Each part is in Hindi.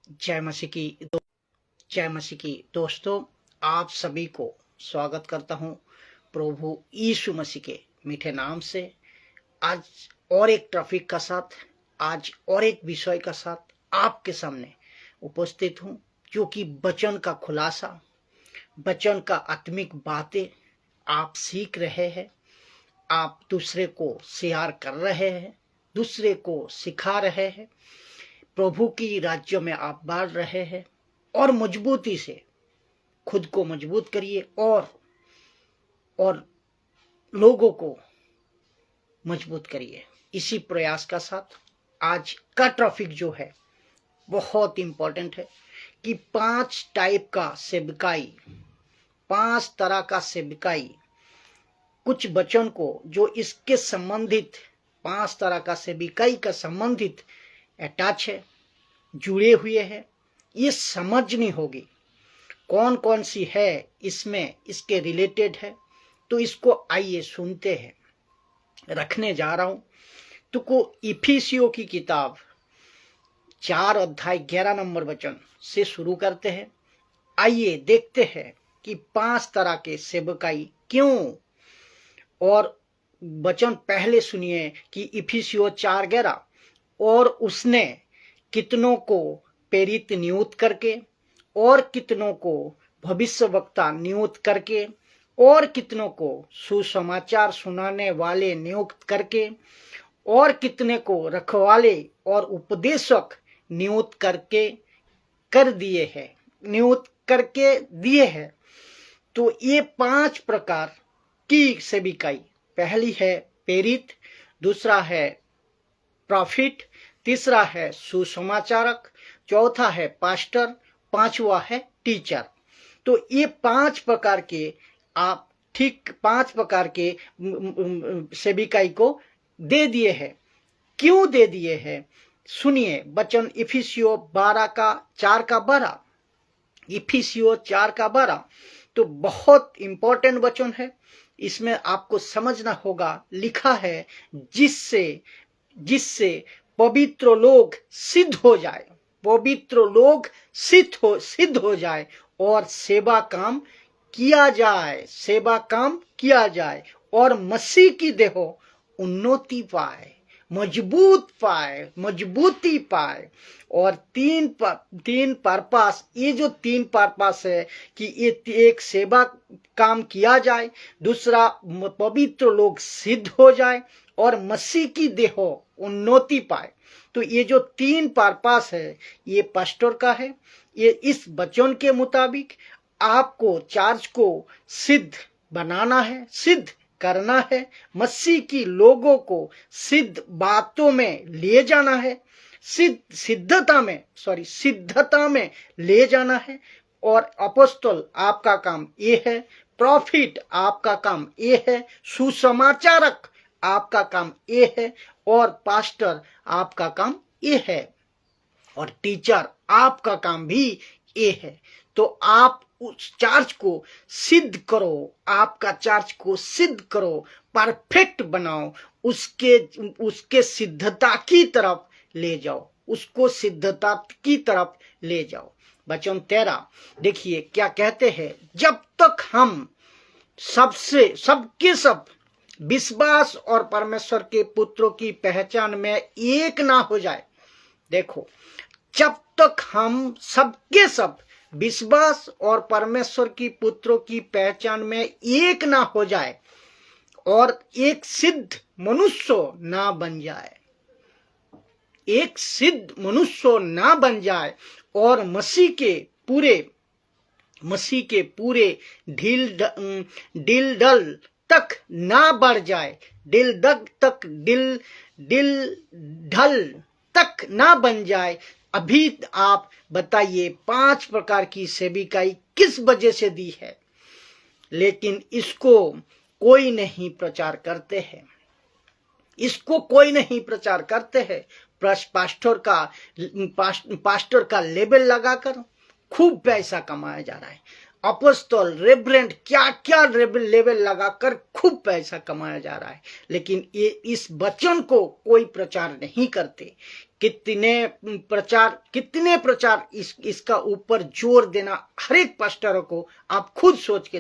जय मसीह की जय मसीह की दोस्तों, आप सभी को स्वागत करता हूं प्रभु यीशु मसीह के मीठे नाम से। आज और एक टॉपिक का साथ, आज और एक विषय का साथ आपके सामने उपस्थित हूं, जो कि वचन का खुलासा, वचन का आत्मिक बातें आप सीख रहे हैं, आप दूसरे को शेयर कर रहे हैं, दूसरे को सिखा रहे हैं, प्रभु की राज्य में आप बढ़ रहे हैं और मजबूती से खुद को मजबूत करिए और लोगों को मजबूत करिए। इसी प्रयास का साथ आज का टॉपिक जो है बहुत इंपॉर्टेंट है कि 5 टाइप का सेवकाई, 5 तरह का सेवकाई, कुछ वचन को जो इसके संबंधित 5 तरह का सेवकाई का संबंधित अटैच है, जुड़े हुए हैं, ये समझनी होगी कौन कौन सी है इसमें, इसके रिलेटेड है। तो इसको आइए सुनते हैं। रखने जा रहा हूं तो को इफिसियों की किताब 4 अध्याय 11 नंबर वचन से शुरू करते हैं। आइए देखते हैं कि 5 तरह के सेवकाई क्यों, और वचन पहले सुनिए कि इफिसियों 4:11, और उसने कितनों को प्रेरित नियुक्त करके, और कितनों को भविष्यवक्ता नियुक्त करके, और कितनों को सुसमाचार सुनाने वाले नियुक्त करके, और कितने को रखवाले और उपदेशक नियुक्त करके कर दिए हैं, नियुक्त करके दिए हैं। तो ये 5 प्रकार की सेविकाई, पहली है प्रेरित, दूसरा है प्रॉफिट, तीसरा है सुसमाचारक, चौथा है पास्टर, पांचवा है टीचर। तो ये 5 प्रकार के आप 5 प्रकार के सेविकाई को दे दिए हैं। क्यों दे दिए हैं सुनिए, वचन इफिसियों 4:12, इफिसियों 4:12 तो बहुत इंपॉर्टेंट वचन है। इसमें आपको समझना होगा, लिखा है जिससे पवित्र लोग सिद्ध हो जाए, पवित्र लोग सिद्ध हो जाए और सेवा काम किया जाए, सेवा काम किया जाए, और मसीह की देह उन्नति पाए, मजबूती पाए। और तीन पर्पस, ये जो 3 पर्पस है कि ये एक सेवा काम किया जाए, दूसरा पवित्र लोग सिद्ध हो जाए, और मसीह की देह उन्नति पाए। तो ये जो 3 पर्पस है ये पास्टर का है। ये इस वचन के मुताबिक आपको चार्ज को सिद्ध बनाना है, सिद्ध करना है, मसीह की लोगों को सिद्ध बातों में ले जाना है, सिद्धता में ले जाना है। और अपोस्तल आपका काम ये है, प्रॉफिट आपका काम ये है, सुसमाचारक आपका काम ये है, और पास्टर आपका काम ये है, और टीचर आपका काम भी ये है। तो आप उस चार्ज को सिद्ध करो, आपका चार्ज को सिद्ध करो, परफेक्ट बनाओ, उसके सिद्धता की तरफ ले जाओ, उसको सिद्धता की तरफ ले जाओ। वचन 13 देखिए क्या कहते हैं, जब तक हम सबके सब विश्वास और परमेश्वर के पुत्रों की पहचान में एक ना हो जाए। देखो, जब तक हम सबके सब विश्वास और परमेश्वर की पुत्रों की पहचान में एक ना हो जाए और एक सिद्ध मनुष्य ना बन जाए, एक सिद्ध मनुष्य ना बन जाए, और मसीह के पूरे ढील ढल तक ना बढ़ जाए, दिल ढल तक ना बन जाए। अभी आप बताइए 5 प्रकार की सेविकाई किस वजह से दी है, लेकिन इसको कोई नहीं प्रचार करते हैं, इसको कोई नहीं प्रचार करते हैं। पास्टर का लेबल लगाकर खूब पैसा कमाया जा रहा है। अपोस्तल, रेवरेंड, क्या क्या लेवल लगाकर खूब पैसा कमाया जा रहा है, लेकिन ये इस वचन को कोई प्रचार नहीं करते। कितने प्रचार इसका ऊपर जोर देना हर एक पास्टरों को आप खुद सोच के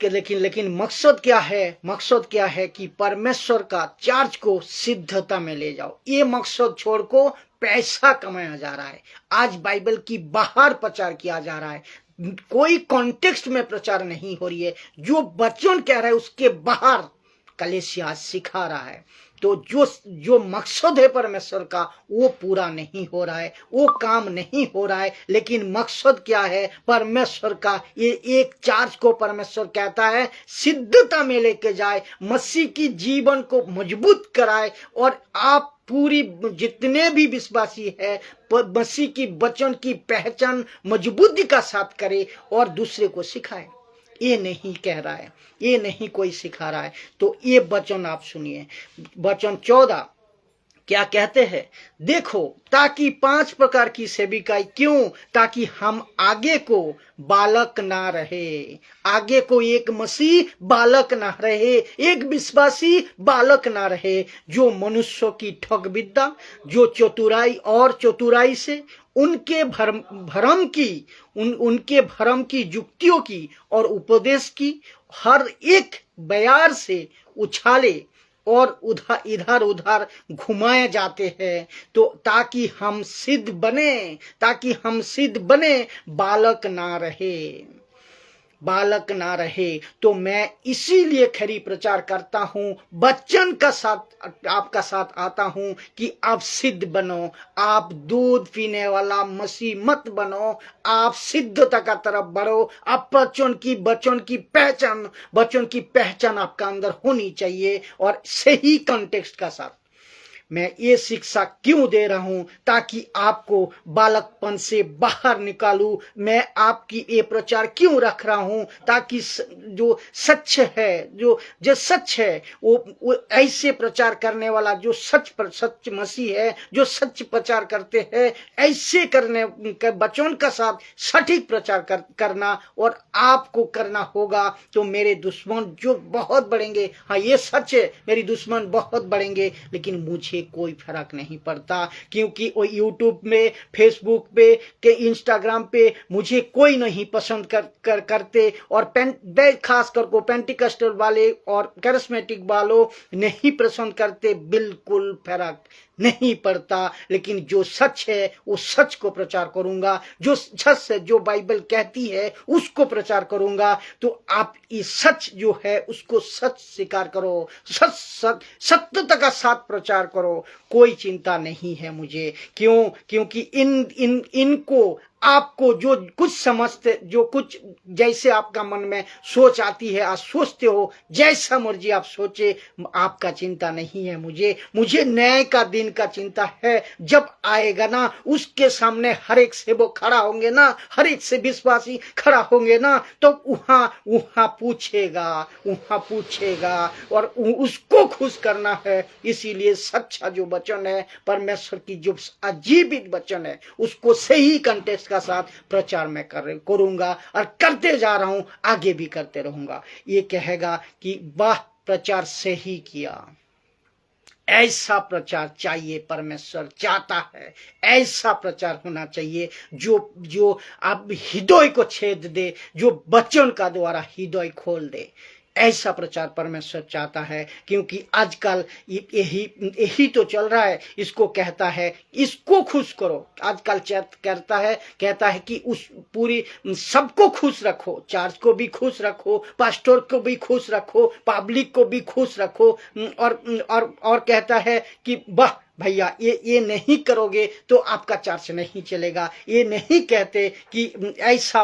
देखें, लेकिन मकसद क्या है? मकसद क्या है कि परमेश्वर का चार्ज को सिद्धता में ले जाओ। ये मकसद छोड़ को पैसा कमाया जा रहा है। आज बाइबल की बाहर प्रचार किया जा रहा है, कोई कॉन्टेक्स्ट में प्रचार नहीं हो रही है। जो वचन कह रहा है उसके बाहर कलीसिया सिखा रहा है। तो जो मकसद है परमेश्वर का वो पूरा नहीं हो रहा है, वो काम नहीं हो रहा है। लेकिन मकसद क्या है परमेश्वर का? ये एक चार्ज को परमेश्वर कहता है सिद्धता में लेके जाए, मसीह की जीवन को मजबूत कराए, और आप पूरी जितने भी विश्वासी है मसीह की वचन की पहचान मजबूती का साथ करे और दूसरे को सिखाए। ये नहीं कह रहा है, ये नहीं कोई सिखा रहा है। तो ये वचन आप सुनिए, वचन 14 क्या कहते हैं? देखो, ताकि 5 प्रकार की सेविकाई, क्यों? ताकि हम आगे को बालक ना रहे, आगे को एक मसीह बालक ना रहे, एक विश्वासी बालक ना रहे, जो मनुष्यों की ठग विद्या, जो चतुराई से उनके भरम की युक्तियों की और उपदेश की हर एक बयार से उछाले और इधर उधर घुमाए जाते हैं, तो ताकि हम सिद्ध बने, बालक ना रहे। तो मैं इसीलिए खरी प्रचार करता हूं, वचन का साथ आपका साथ आता हूं कि आप सिद्ध बनो। आप दूध पीने वाला मसीह मत बनो, आप सिद्धता का तरफ बढ़ो। आप वचन की पहचान आपका अंदर होनी चाहिए, और सही कॉन्टेक्स्ट का साथ। मैं ये शिक्षा क्यों दे रहा हूं? ताकि आपको बालकपन से बाहर निकालूं। मैं आपकी ये प्रचार क्यों रख रहा हूं? ताकि जो सच है वो ऐसे प्रचार करने वाला, जो सच मसीह है, जो सच प्रचार करते हैं, ऐसे करने के वचन का साथ सटीक प्रचार करना और आपको करना होगा। तो मेरे दुश्मन जो बहुत बढ़ेंगे, हाँ ये सच है, मेरी दुश्मन बहुत बढ़ेंगे, लेकिन मुझे कोई फर्क नहीं पड़ता, क्योंकि वो यूट्यूब में, फेसबुक पे, के इंस्टाग्राम पे मुझे कोई नहीं पसंद करते, और खास करके पेंटिकस्टल वाले और कैरिस्मेटिक वालों नहीं पसंद करते, बिल्कुल फर्क नहीं पड़ता। लेकिन जो सच है वो सच को प्रचार करूंगा, जो सच है, जो बाइबल कहती है उसको प्रचार करूंगा। तो आप ये सच जो है उसको सच स्वीकार करो, सत्यता का साथ प्रचार करो। कोई चिंता नहीं है मुझे, क्योंकि इनको आपको जो कुछ समझते, जो कुछ जैसे आपका मन में सोच आती है, आप सोचते हो, जैसा मर्जी आप सोचे, आपका चिंता नहीं है मुझे न्याय का दिन का चिंता है। जब आएगा ना, उसके सामने हर एक से वो खड़ा होंगे ना, हर एक से विश्वासी खड़ा होंगे ना, तो वहां पूछेगा और उसको खुश करना है। इसीलिए सच्चा जो वचन है, परमेश्वर की जो अजीवित वचन है, उसको सही कंटेक्स्ट का साथ प्रचार मैं करूंगा और करते जा रहा हूं, आगे भी करते रहूंगा। ये कहेगा कि वाह, प्रचार सही किया। ऐसा प्रचार चाहिए, परमेश्वर चाहता है ऐसा प्रचार होना चाहिए, जो आप हृदय को छेद दे, जो वचन का द्वारा हृदय खोल दे। ऐसा प्रचार परमेश्वर चाहता है, क्योंकि आजकल यही तो चल रहा है। इसको कहता है इसको खुश करो, आजकल कहता है कि उस पूरी सबको खुश रखो, चर्च को भी खुश रखो, पास्टर को भी खुश रखो, पब्लिक को भी खुश रखो, और कहता है कि वाह भैया, ये नहीं करोगे तो आपका चर्च नहीं चलेगा। ये नहीं कहते कि ऐसा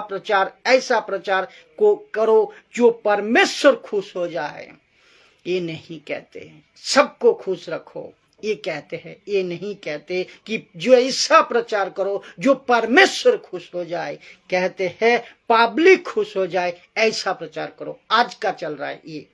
प्रचार को करो जो परमेश्वर खुश हो जाए। ये नहीं कहते सबको खुश रखो, ये कहते हैं। ये नहीं कहते कि जो ऐसा प्रचार करो जो परमेश्वर खुश हो जाए, कहते हैं पब्लिक खुश हो जाए, ऐसा प्रचार करो। आज का चल रहा है ये।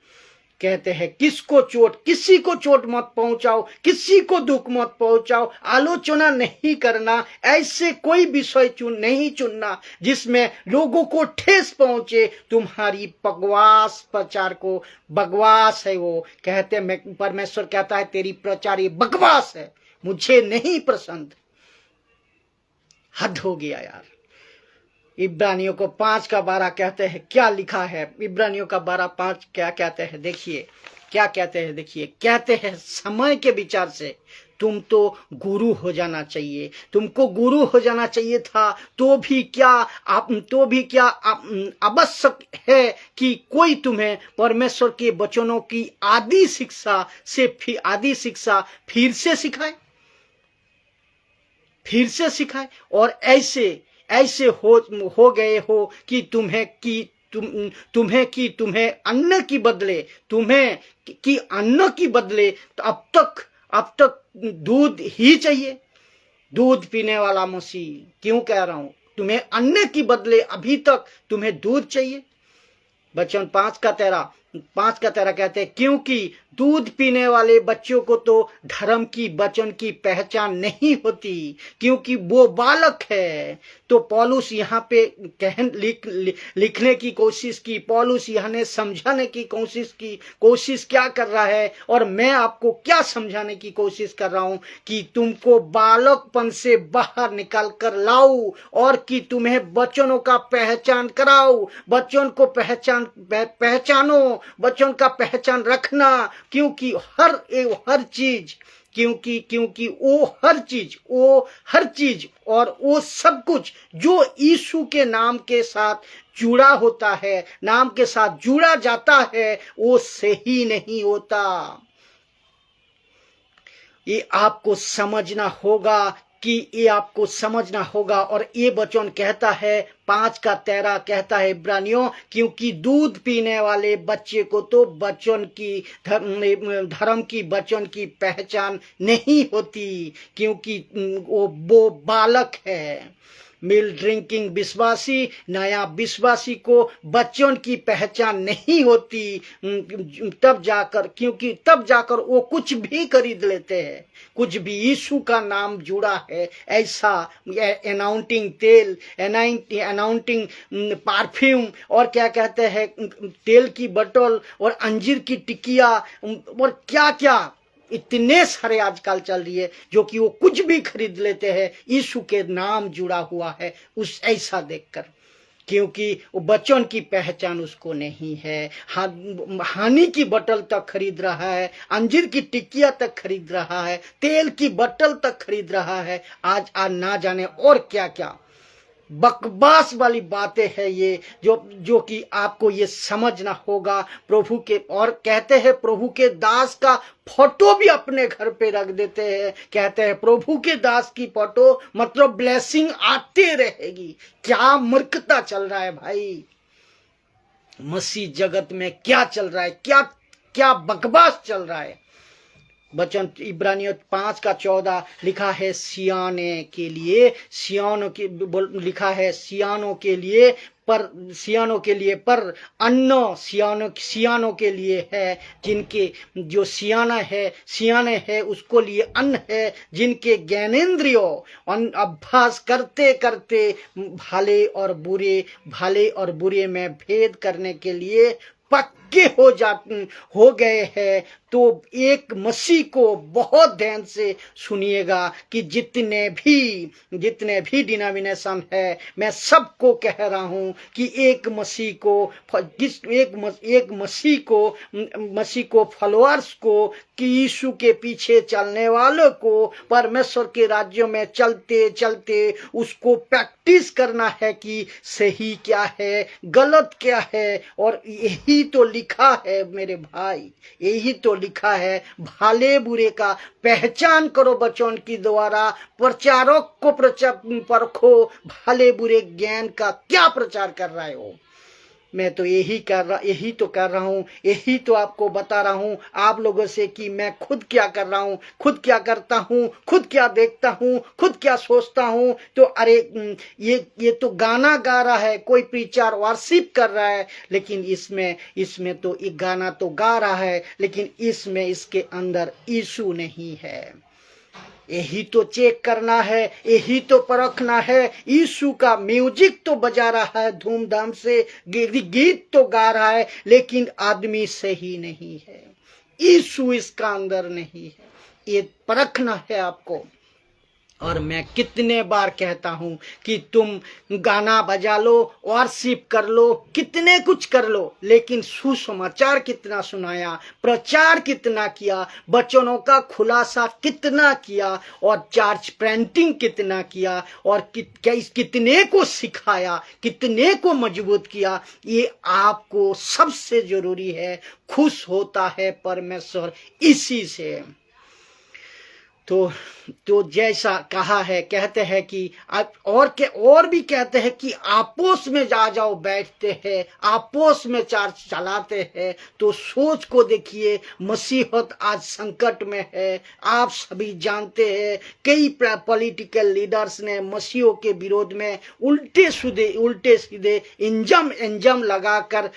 कहते हैं किसको चोट, किसी को चोट मत पहुंचाओ, किसी को दुख मत पहुंचाओ, आलोचना नहीं करना, ऐसे कोई विषय नहीं चुनना जिसमें लोगों को ठेस पहुंचे। तुम्हारी बकवास प्रचार को, बकवास है वो, कहते हैं परमेश्वर कहता है तेरी प्रचार ये बकवास है, मुझे नहीं पसंद। हद हो गया यार। इब्रानियों को 5:12 कहते हैं, क्या लिखा है इब्रानियों का 12:5 क्या कहते हैं, देखिए क्या कहते हैं, देखिए कहते हैं समय के विचार से तुम तो गुरु हो जाना चाहिए, तुमको गुरु हो जाना चाहिए था, तो भी क्या आवश्यक है कि कोई तुम्हें परमेश्वर के वचनों की आदि शिक्षा फिर से सिखाए और ऐसे हो गए हो कि तुम्हें अन्न की बदले तो अब तक दूध ही चाहिए। दूध पीने वाला मसीह, क्यों कह रहा हूं, तुम्हें अन्न की बदले अभी तक तुम्हें दूध चाहिए। वचन 5:13 कहते हैं क्योंकि दूध पीने वाले बच्चों को तो धर्म की वचन की पहचान नहीं होती, क्योंकि वो बालक है। तो पौलुस यहाँ पे लिखने की कोशिश की, पौलुस यहाँ ने समझाने की कोशिश क्या कर रहा है, और मैं आपको क्या समझाने की कोशिश कर रहा हूं कि तुमको बालकपन से बाहर निकाल कर लाऊं और कि तुम्हें वचनों का पहचान कराऊं। वचन को पहचानो, वचन का पहचान रखना, क्योंकि हर चीज और वो सब कुछ जो यीशु के नाम के साथ जुड़ा होता है, नाम के साथ जुड़ा जाता है, वो सही नहीं होता। ये आपको समझना होगा और ये वचन कहता है 5:13 कहता है इब्रानियों, क्योंकि दूध पीने वाले बच्चे को तो धर्म की वचन की पहचान नहीं होती, क्योंकि वो बालक है। मिल ड्रिंकिंग विश्वासी, नया विश्वासी को बच्चों की पहचान नहीं होती, तब जाकर वो कुछ भी खरीद लेते हैं, कुछ भी यीशु का नाम जुड़ा है ऐसा अनाउंटिंग तेल, अनाउंटिंग परफ्यूम, और क्या कहते हैं तेल की बोतल और अंजीर की टिकिया और क्या क्या इतने सारे आजकल चल रही है, जो कि वो कुछ भी खरीद लेते हैं यीशु के नाम जुड़ा हुआ है उस ऐसा देखकर, क्योंकि वो वचन की पहचान उसको नहीं है। हानि की बोतल तक खरीद रहा है, अंजीर की टिकिया तक खरीद रहा है, तेल की बोतल तक खरीद रहा है, आज ना जाने और क्या क्या बकवास वाली बातें हैं ये, जो कि आपको ये समझना होगा प्रभु के। और कहते हैं प्रभु के दास का फोटो भी अपने घर पे रख देते हैं, कहते हैं प्रभु के दास की फोटो मतलब ब्लेसिंग आते रहेगी। क्या मूर्खता चल रहा है भाई, मसीह जगत में क्या चल रहा है, क्या बकवास चल रहा है। वचन इब्रानियों 5:14 लिखा है सियाने के लिए, लिखा है सियानों के लिए पर अन्न सियानों के लिए है, जिनके जो सियाने हैं उसको लिए अन्न है, जिनके ज्ञानेंद्रियों अभ्यास करते करते भले और बुरे में भेद करने के लिए पक्के हो गए हैं। तो एक मसीह को बहुत ध्यान से सुनिएगा कि जितने भी डिनोमिनेशन है, मैं सबको कह रहा हूं कि एक मसीह को फॉलोअर्स को, कि यीशु के पीछे चलने वालों को परमेश्वर के राज्य में चलते चलते उसको प्रैक्टिस करना है कि सही क्या है, गलत क्या है। और यही तो लिखा है मेरे भाई, यही तो लिखा है, भले बुरे का पहचान करो वचन की द्वारा, प्रचारक को परखो, भले बुरे ज्ञान का क्या प्रचार कर रहे हो। मैं तो यही तो कर रहा हूँ, यही तो आपको बता रहा हूँ आप लोगों से कि मैं खुद क्या कर रहा हूँ, खुद क्या करता हूँ, खुद क्या देखता हूँ, खुद क्या सोचता हूँ। तो अरे ये तो गाना गा रहा है, कोई प्रीचर वर्शिप कर रहा है, लेकिन इसमें तो एक गाना तो गा रहा है, लेकिन इसमें इसके अंदर यीशु नहीं है। यही तो चेक करना है, यही तो परखना है। यीशु का म्यूजिक तो बजा रहा है धूमधाम से, गीत तो गा रहा है, लेकिन आदमी सही नहीं है, यीशु इसका अंदर नहीं है। ये परखना है आपको। और मैं कितने बार कहता हूं कि तुम गाना बजा लो, वर्शिप कर लो, कितने कुछ कर लो, लेकिन सुसमाचार कितना सुनाया, प्रचार कितना किया, वचनों का खुलासा कितना किया, और चर्च प्रिंटिंग कितना किया, और कितने को सिखाया, कितने को मजबूत किया, ये आपको सबसे जरूरी है। खुश होता है परमेश्वर इसी से। तो जैसा कहा है, कहते हैं कि और भी कहते हैं कि आपस में जा जाओ, बैठते हैं आपस में चर्च चलाते हैं। तो सोच को देखिए, मसीहत आज संकट में है। आप सभी जानते हैं कई पॉलिटिकल लीडर्स ने मसीहों के विरोध में उल्टे सीधे इंजम लगाकर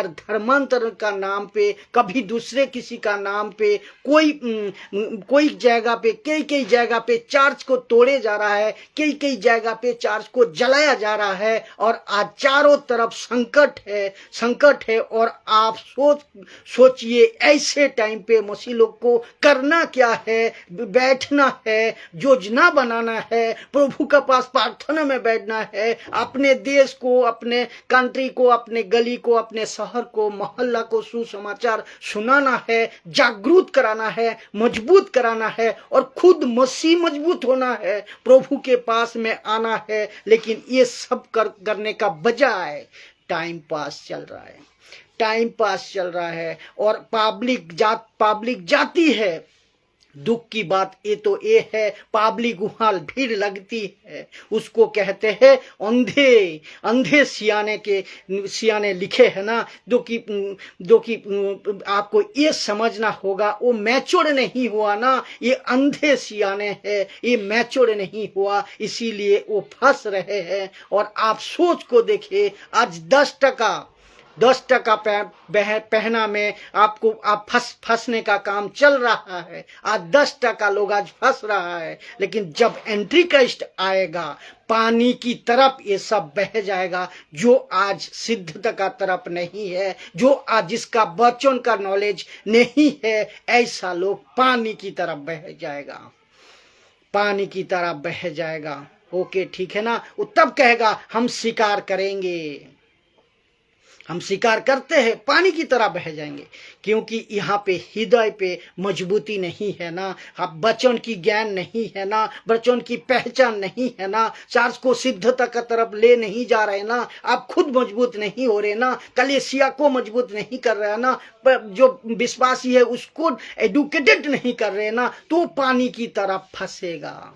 धर्मांतरण का नाम पे, कभी दूसरे किसी का नाम पे, कोई जगह पे, कई जगह पे चर्च को तोड़े जा रहा है, कई जगह पे चर्च को जलाया जा रहा है, और आज चारों तरफ संकट है। और आप सोचिए ऐसे टाइम पे मसीह लोग को करना क्या है? बैठना है, योजना बनाना है, प्रभु के पास प्रार्थना में बैठना है, अपने देश को, अपने कंट्री को, अपने गली को, अपने शहर को, मोहल्ला को सुसमाचार सुनाना है, जागरूक कराना है, मजबूत कराना है, और खुद मसीह मजबूत होना है, प्रभु के पास में आना है। लेकिन ये सब करने का बजाय टाइम पास चल रहा है, और पब्लिक जाती है। दुख की बात ये है, पब्लिक गुहाल भीड़ लगती है, उसको कहते हैं अंधे सियाने लिखे है ना, जो कि आपको ये समझना होगा, वो मैच्योर नहीं हुआ ना, ये अंधे सियाने है, ये मैच्योर नहीं हुआ, इसीलिए वो फंस रहे हैं। और आप सोच को देखिए, आज 10 टका पहना में आप फंसने का काम चल रहा है। आज 10 टका लोग आज फंस रहा है, लेकिन जब एंट्री क्राइस्ट आएगा, पानी की तरफ ये सब बह जाएगा। जो आज सिद्धता का तरफ नहीं है, जो आज जिसका वचन का नॉलेज नहीं है, ऐसा लोग पानी की तरफ बह जाएगा। ओके, ठीक है ना। वो तब कहेगा हम स्वीकार करेंगे, हम स्वीकार करते हैं, पानी की तरह बह जाएंगे, क्योंकि यहाँ पे हृदय पे मजबूती नहीं है ना, आप वचन की ज्ञान नहीं है ना, वचन की पहचान नहीं है ना, चार्ज को सिद्धता का तरफ ले नहीं जा रहे ना, आप खुद मजबूत नहीं हो रहे ना, कलीसिया को मजबूत नहीं कर रहे ना, जो विश्वासी है उसको एडुकेटेड नहीं कर रहे ना, तो पानी की तरफ फंसेगा।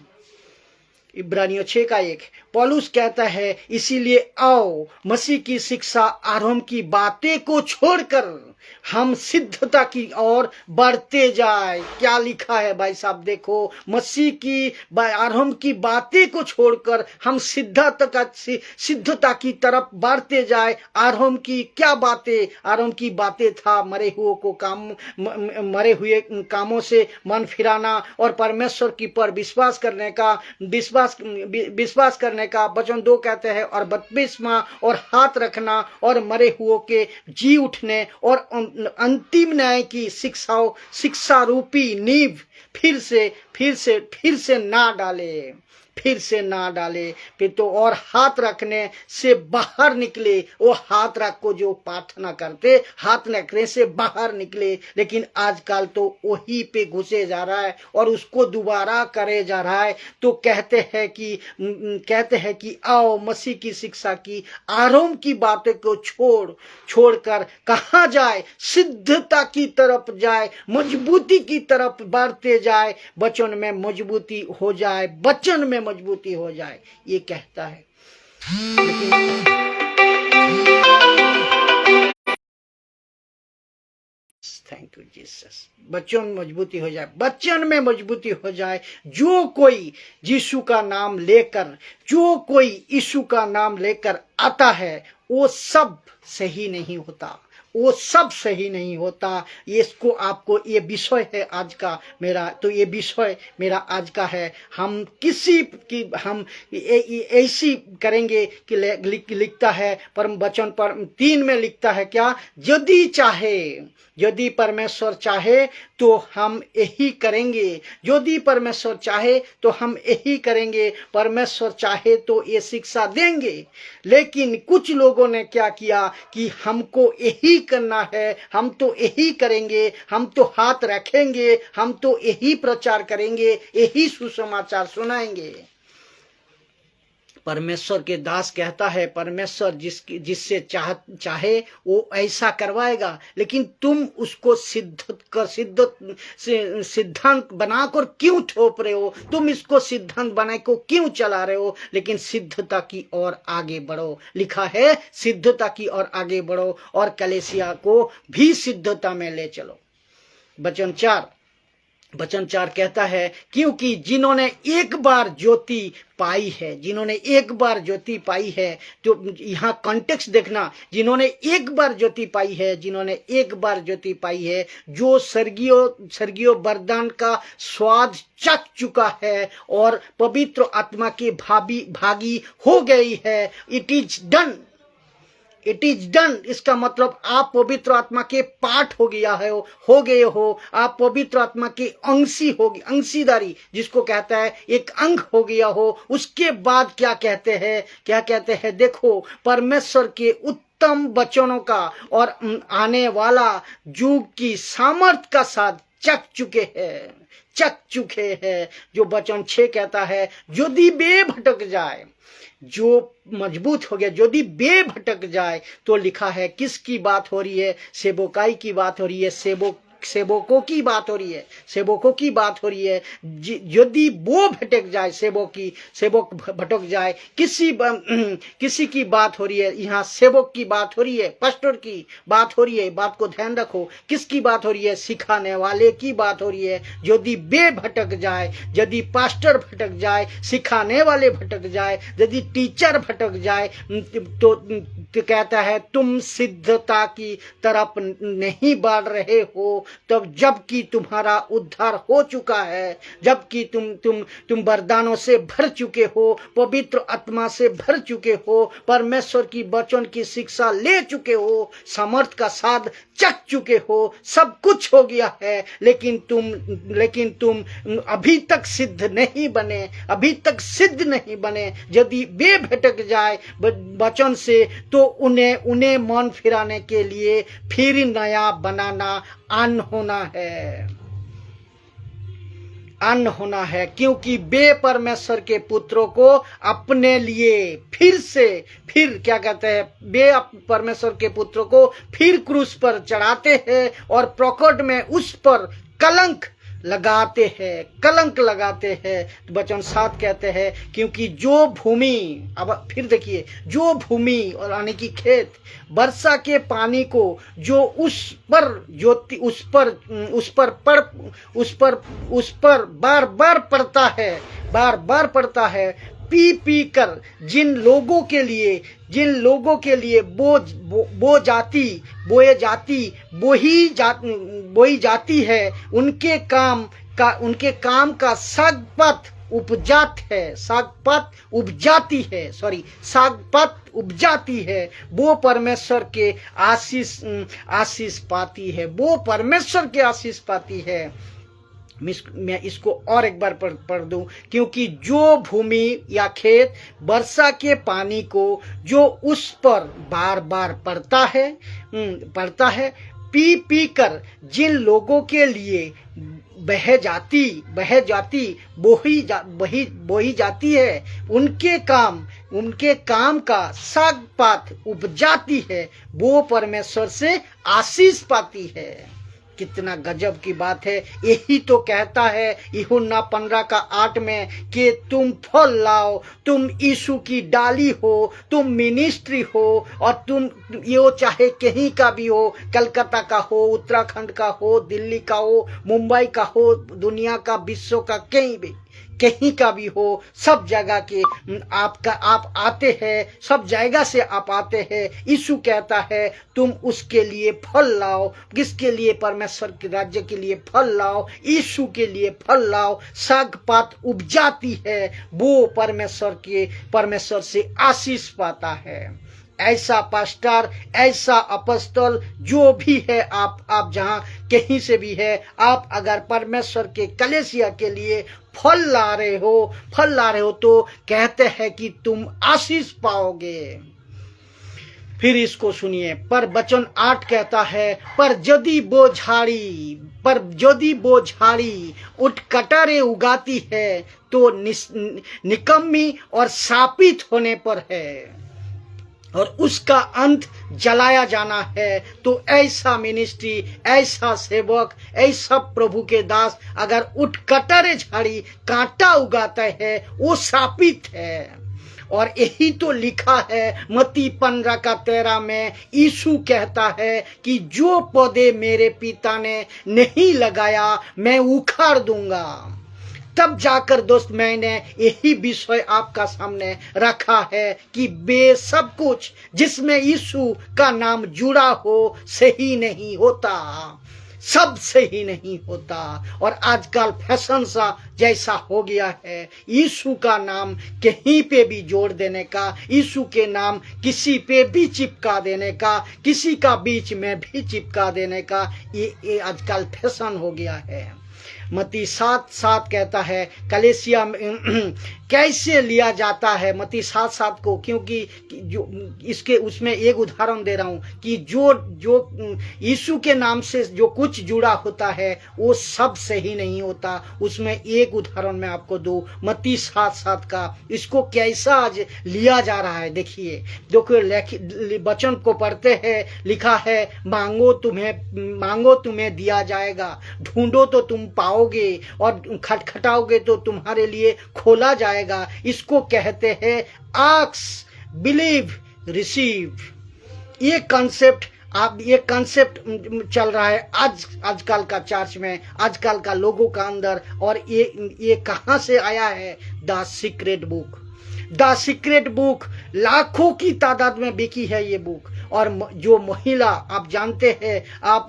इब्रानियों 6:1 पौलुस कहता है, इसीलिए आओ मसीह की शिक्षा आरंभ की बातें को छोड़कर हम सिद्धता की ओर बढ़ते जाए। क्या लिखा है भाई साहब, देखो, मसीह की आरंभ की बातें को छोड़कर हम सिद्धता की तरफ बढ़ते जाए। आरंभ की क्या बातें? आरंभ की बातें था मरे हुए कामों से मन फिराना, और परमेश्वर की पर विश्वास करने का वचन 2 कहते हैं, और 32वां और हाथ रखना, और मरे हुओं के जी उठने, और अंतिम न्याय की शिक्षा रूपी नींव फिर से ना डाले। फिर तो और हाथ रखने से बाहर निकले। वो हाथ रख को जो प्रार्थना करते, हाथ रखने से बाहर निकले, लेकिन आजकल तो वही पे घुसे जा रहा है और उसको दोबारा करे जा रहा है। तो कहते हैं कि आओ मसीह की शिक्षा की आरंभ की बातें को छोड़कर कहाँ जाए? सिद्धता की तरफ जाए, मजबूती की तरफ बढ़ते जाए, वचन में मजबूती हो जाए, वचन में मजबूती हो जाए, ये कहता है। लेकिन थैंक यू जीसस। बच्चों में मजबूती हो जाए, बच्चन में मजबूती हो जाए। जो कोई यीशु का नाम लेकर, जो कोई यीशु का नाम लेकर आता है, वो सब सही नहीं होता, वो सब सही नहीं होता। इसको आपको, ये विषय है आज का मेरा, तो ये विषय मेरा आज का है। हम किसी की, हम ऐसी करेंगे कि लिखता है परम वचन पर 3 में लिखता है क्या, यदि चाहे, यदि परमेश्वर चाहे तो हम यही करेंगे, यदि परमेश्वर चाहे तो हम यही करेंगे, परमेश्वर चाहे तो ये शिक्षा देंगे। लेकिन कुछ लोगों ने क्या किया कि हमको यही करना है, हम तो यही करेंगे, हम तो हाथ रखेंगे, हम तो यही प्रचार करेंगे, यही सुसमाचार सुनाएंगे। परमेश्वर के दास कहता है, परमेश्वर जिससे चाहे वो ऐसा करवाएगा, लेकिन तुम उसको सिद्धांत बनाकर क्यों थोप रहे हो, तुम इसको सिद्धांत बना को क्यों चला रहे हो। लेकिन सिद्धता की ओर आगे बढ़ो, लिखा है सिद्धता की ओर आगे बढ़ो और कलीसिया को भी सिद्धता में ले चलो। वचन 4 कहता है, क्योंकि जिन्होंने एक बार ज्योति पाई है, जिन्होंने एक बार ज्योति पाई है, तो यहाँ कॉन्टेक्स्ट देखना, जिन्होंने एक बार ज्योति पाई है, जिन्होंने एक बार ज्योति पाई है, जो स्वर्गीय वरदान का स्वाद चख चुका है और पवित्र आत्मा के भागी हो गई है। It is done, it is done. इसका मतलब आप पवित्र आत्मा के पाठ हो गए हो, आप पवित्र आत्मा के अंशीदारी जिसको कहता है एक अंग हो गया हो। उसके बाद क्या कहते हैं, देखो जो के उत्तम वचनों का और आने वाला युग की सामर्थ का साथ चख चुके हैं। जो वचन 6 कहता है, यदि वे भटक जाए, जो मजबूत हो गया, यदि वे भटक जाए, तो लिखा है किसकी बात हो रही है, सेवकाई की बात हो रही है, सेवकों की बात हो रही है। यदि वो भटक जाए, सेवक भटक जाए, किसी की बात हो रही है, यहाँ सेवक की बात हो रही है, पास्टर की बात हो रही है। बात को ध्यान रखो, किसकी बात हो रही है, सिखाने वाले की बात हो रही है। यदि वे भटक जाए, यदि पास्टर भटक जाए, सिखाने वाले भटक जाए, यदि टीचर भटक जाए, तो कहता है तुम सिद्धता की तरफ नहीं बढ़ रहे हो, तब जबकि तुम्हारा उद्धार हो चुका है, जबकि तुम वरदानों से भर चुके हो, पवित्र आत्मा से भर चुके हो, परमेश्वर की वचन की शिक्षा ले चुके हो, समर्थ का साथ चख चुके हो, सब कुछ हो गया है, लेकिन तुम अभी तक सिद्ध नहीं बने। यदि वे भटक जाए वचन से, तो उन्हें मन फिराने के लिए फिर नया बनाना अन्न होना है, क्योंकि वे परमेश्वर के पुत्रों को अपने लिए फिर क्या कहते हैं, वे परमेश्वर के पुत्रों को फिर क्रूस पर चढ़ाते हैं और प्रकट में उस पर कलंक लगाते हैं। वचन 7 कहते हैं, क्योंकि जो भूमि, अब फिर देखिए, जो भूमि और यानी कि खेत वर्षा के पानी को जो उस पर बार बार पड़ता है, पी कर जिन लोगों के लिए बोई जाती है, उनके काम का सागपत उपजाती है, वो परमेश्वर के आशीष पाती है। मैं इसको और एक बार पढ़ दूं, क्योंकि जो भूमि या खेत वर्षा के पानी को जो उस पर बार बार पड़ता है, पी कर जिन लोगों के लिए बह जाती बोही जाती है, उनके काम का सागपात उपजाती है, वो परमेश्वर से आशीष पाती है। कितना गजब की बात है। यही तो कहता है यूहन्ना 15:8 में कि तुम फल लाओ, तुम यीशु की डाली हो, तुम मिनिस्ट्री हो, और तुम ये चाहे कहीं का भी हो, कलकत्ता का हो, उत्तराखंड का हो, दिल्ली का हो, मुंबई का हो, दुनिया का, विश्व का, कहीं का भी हो, सब जगह के आप आते हैं, सब जगह से आप आते हैं। यीशु कहता है तुम उसके लिए फल लाओ। किसके लिए? परमेश्वर के राज्य के लिए फल लाओ, यीशु के लिए फल लाओ। साग पात उपजाती है, वो परमेश्वर से आशीष पाता है। ऐसा पास्टर, ऐसा अपस्तल जो भी है, आप जहां कहीं से भी है, आप अगर परमेश्वर के कलीसिया के लिए फल ला रहे हो तो कहते हैं कि तुम आशीष पाओगे। फिर इसको सुनिए, पर वचन 8 कहता है, पर यदि वो झाड़ी उठकटारे उगाती है तो निकम्मी और शापित होने पर है, और उसका अंत जलाया जाना है। तो ऐसा मिनिस्ट्री, ऐसा सेवक, ऐसा प्रभु के दास अगर उठकटारे झाड़ी कांटा उगाता है, वो शापित है। और यही तो लिखा है मत्ती 15:13 में। यीशु कहता है कि जो पौधे मेरे पिता ने नहीं लगाया मैं उखाड़ दूंगा। तब जाकर दोस्त मैंने यही विषय आपका सामने रखा है कि वे सब कुछ जिसमें यीशु का नाम जुड़ा हो सही नहीं होता, सब सही नहीं होता। और आजकल फैशन सा जैसा हो गया है, यीशु का नाम कहीं पे भी जोड़ देने का, यीशु के नाम किसी पे भी चिपका देने का, किसी का बीच में भी चिपका देने का, ये आजकल फैशन हो गया है। मत्ती 7:7 कहता है कलीसिया में कैसे लिया जाता है, मत्ती 7:7 को, क्योंकि जो इसके उसमें एक उदाहरण दे रहा हूं कि जो यीशु के नाम से जो कुछ जुड़ा होता है वो सब सही नहीं होता। उसमें एक उदाहरण मैं आपको दूं, मत्ती 7:7 का। इसको कैसा आज लिया जा रहा है देखिए। वचन को पढ़ते हैं, लिखा है मांगो तुम्हें दिया जाएगा, ढूंढो तो तुम पाओगे, और खटखटाओगे तो तुम्हारे लिए खोला जाएगा। इसको कहते हैं आस्क, बिलीव, रिसीव। ये कंसेप्ट चल रहा है आजकल का चर्च में, आजकल का लोगों का अंदर। और ये कहां से आया है? द सीक्रेट बुक लाखों की तादाद में बिकी है ये बुक। और जो महिला आप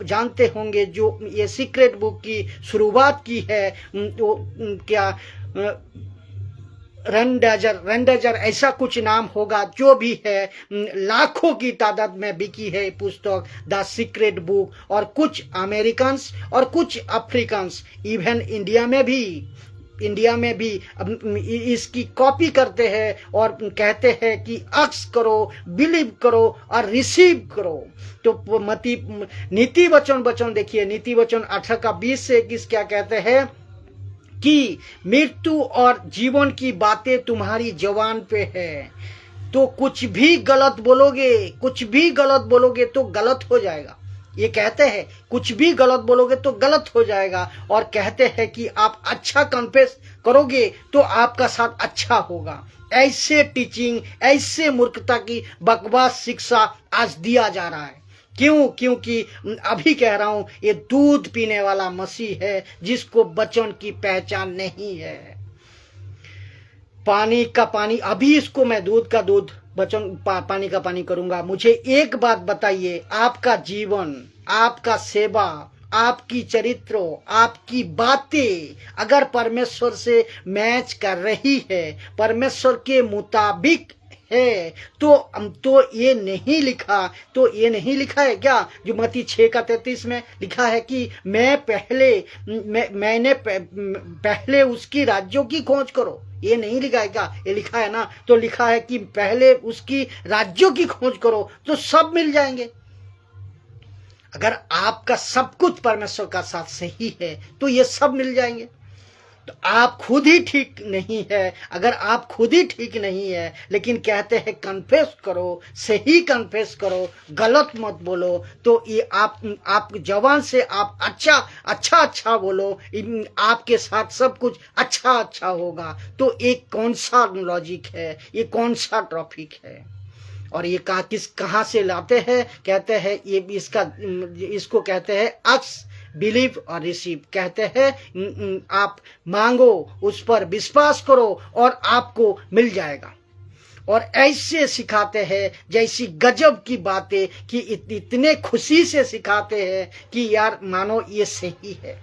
जानते होंगे जो ये सीक्रेट बुक की शुरुआत की है, तो क्या रेंडेजर ऐसा कुछ नाम होगा, जो भी है, लाखों की तादाद में बिकी है पुस्तक द सीक्रेट बुक। और कुछ अमेरिकन्स और कुछ अफ्रीकन्स, इवन इंडिया में भी इसकी कॉपी करते हैं और कहते हैं कि आस्क करो, बिलीव करो और रिसीव करो। तो नीति वचन देखिए, नीति वचन 18:20-21 क्या कहते हैं कि मृत्यु और जीवन की बातें तुम्हारी जबान पे है, तो कुछ भी गलत बोलोगे तो गलत हो जाएगा। ये कहते हैं कुछ भी गलत बोलोगे तो गलत हो जाएगा। और कहते हैं कि आप अच्छा कन्फेस करोगे तो आपका साथ अच्छा होगा। ऐसे टीचिंग, ऐसे मूर्खता की बकवास शिक्षा आज दिया जा रहा है। क्योंकि अभी कह रहा हूं, ये दूध पीने वाला मसीह है जिसको वचन की पहचान नहीं है। पानी का पानी, अभी इसको मैं दूध का दूध, पानी का पानी करूंगा। मुझे एक बात बताइए, आपका जीवन, आपका सेवा, आपकी चरित्र, आपकी बातें अगर परमेश्वर से मैच कर रही है, परमेश्वर के मुताबिक है, तो ये नहीं लिखा है क्या जो मत्ती 6:33 में लिखा है कि मैंने पहले उसकी राज्यों की खोज करो। ये नहीं लिखा है क्या? ये लिखा है ना। तो लिखा है कि पहले उसकी राज्यों की खोज करो तो सब मिल जाएंगे। अगर आपका सब कुछ परमेश्वर का साथ सही है तो ये सब मिल जाएंगे। तो आप खुद ही ठीक नहीं है। अगर आप खुद ही ठीक नहीं है लेकिन कहते हैं कन्फेस करो, सही कन्फेस करो, गलत मत बोलो, तो ये आप जवान से आप अच्छा बोलो, आपके साथ सब कुछ अच्छा होगा। तो एक कौन सा लॉजिक है, ये कौन सा टॉपिक है? और ये कहाँ से लाते हैं? कहते हैं ये इसको कहते हैं अक्स बिलीव और रिसीव। कहते हैं आप मांगो, उस पर विश्वास करो और आपको मिल जाएगा। और ऐसे सिखाते हैं जैसी गजब की बातें कि इतने खुशी से सिखाते हैं कि यार मानो ये सही है।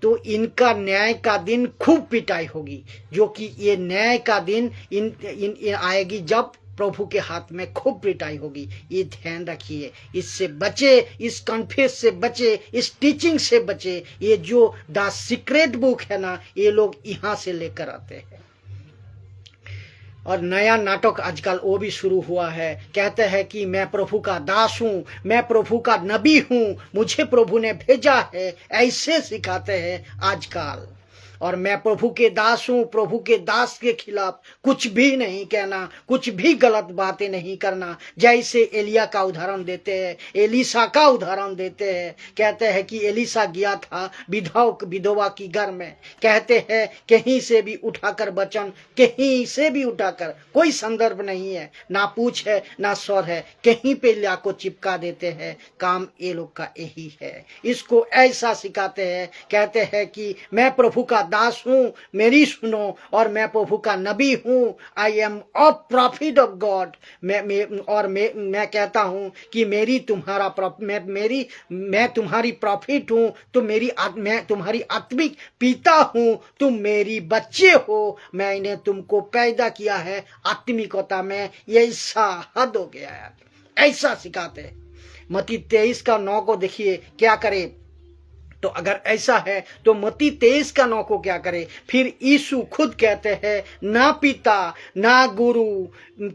तो इनका न्याय का दिन खूब पिटाई होगी, जो कि ये न्याय का दिन इन आएगी जब प्रभु के हाथ में खूब पिटाई होगी। ये ध्यान रखिए, इससे बचे, इस कन्फेस से बचे, इस टीचिंग से बचे। ये जो द सीक्रेट बुक है ना, ये लोग यहाँ से लेकर आते हैं। और नया नाटक आजकल वो भी शुरू हुआ है। कहते हैं कि मैं प्रभु का दास हूँ, मैं प्रभु का नबी हूँ, मुझे प्रभु ने भेजा है, ऐसे सिखाते हैं आजकल। और मैं प्रभु के दास हूँ, प्रभु के दास के खिलाफ कुछ भी नहीं कहना, कुछ भी गलत बातें नहीं करना। जैसे एलिया का उदाहरण देते हैं, एलीसा का उदाहरण देते हैं। कहते हैं कि एलीसा गया था विधवा की घर में। कहते हैं कहीं से भी उठाकर वचन, कहीं से भी उठाकर, कोई संदर्भ नहीं है, ना पूछ है ना स्वर है, कहीं पे लिया को चिपका देते हैं। काम ये लोग का यही है। इसको ऐसा सिखाते हैं, कहते हैं कि मैं प्रभु का दास हूं, मेरी सुनो, और मैं प्रभु का नबी हूं। I am a profit of God. मैं कहता हूं कि मैं तुम्हारी प्रॉफिट हूं, मैं तुम्हारी आत्मिक पिता हूं, तुम मेरी बच्चे हो, मैंने तुमको पैदा किया है आत्मिकता में। ये ऐसा हद हो गया है, ऐसा सिखाते हैं। मत्ती 23:9 को देखिए क्या करे। तो अगर ऐसा है तो मत्ती 23:9 को क्या करे? फिर यीशु खुद कहते हैं, ना पिता ना गुरु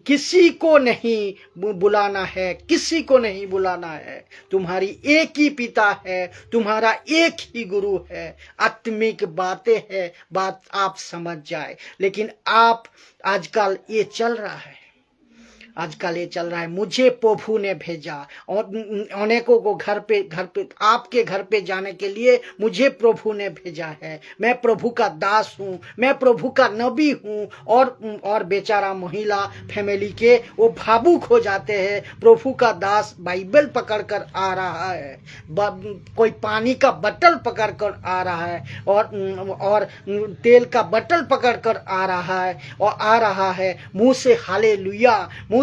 किसी को नहीं बुलाना है, किसी को नहीं बुलाना है। तुम्हारी एक ही पिता है, तुम्हारा एक ही गुरु है। आत्मिक बातें है, बात आप समझ जाए। लेकिन आप आजकल ये चल रहा है, आजकल ये चल रहा है, मुझे प्रभु ने भेजा। और अनेकों को घर पे आपके घर पे जाने के लिए मुझे प्रभु ने भेजा है। मैं प्रभु का दास हूँ, मैं प्रभु का नबी हूँ। और बेचारा महिला फैमिली के वो भावुक हो जाते हैं। प्रभु का दास बाइबल पकड़ कर आ रहा है, कोई पानी का बटल पकड़ कर आ रहा है, और तेल का बटल पकड़ कर आ रहा है, मुंह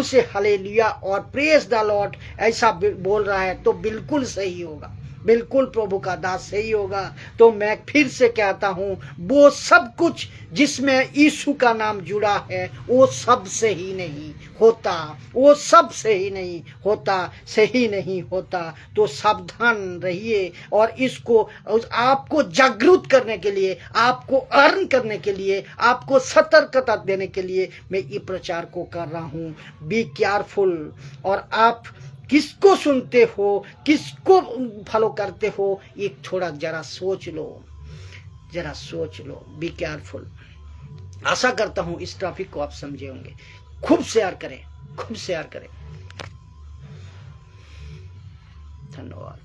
से हालेलुया और प्रेज द लॉर्ड ऐसा बोल रहा है, तो बिल्कुल सही होगा, बिल्कुल प्रभु का दास सही होगा। तो मैं फिर से कहता हूं, वो सब कुछ जिसमें यीशु का नाम जुड़ा है वो सब सही नहीं होता, वो सब सही नहीं होता, सही नहीं होता। तो सावधान रहिए। और इसको आपको जागरूक करने के लिए, आपको अर्न करने के लिए, आपको सतर्कता देने के लिए मैं ये प्रचार को कर रहा हूं। Be careful. और आप किसको सुनते हो, किसको फॉलो करते हो, ये थोड़ा जरा सोच लो, जरा सोच लो। Be careful. आशा करता हूं इस टॉपिक को आप समझे होंगे। खूब शेयर करें, खूब शेयर करें। धन्यवाद।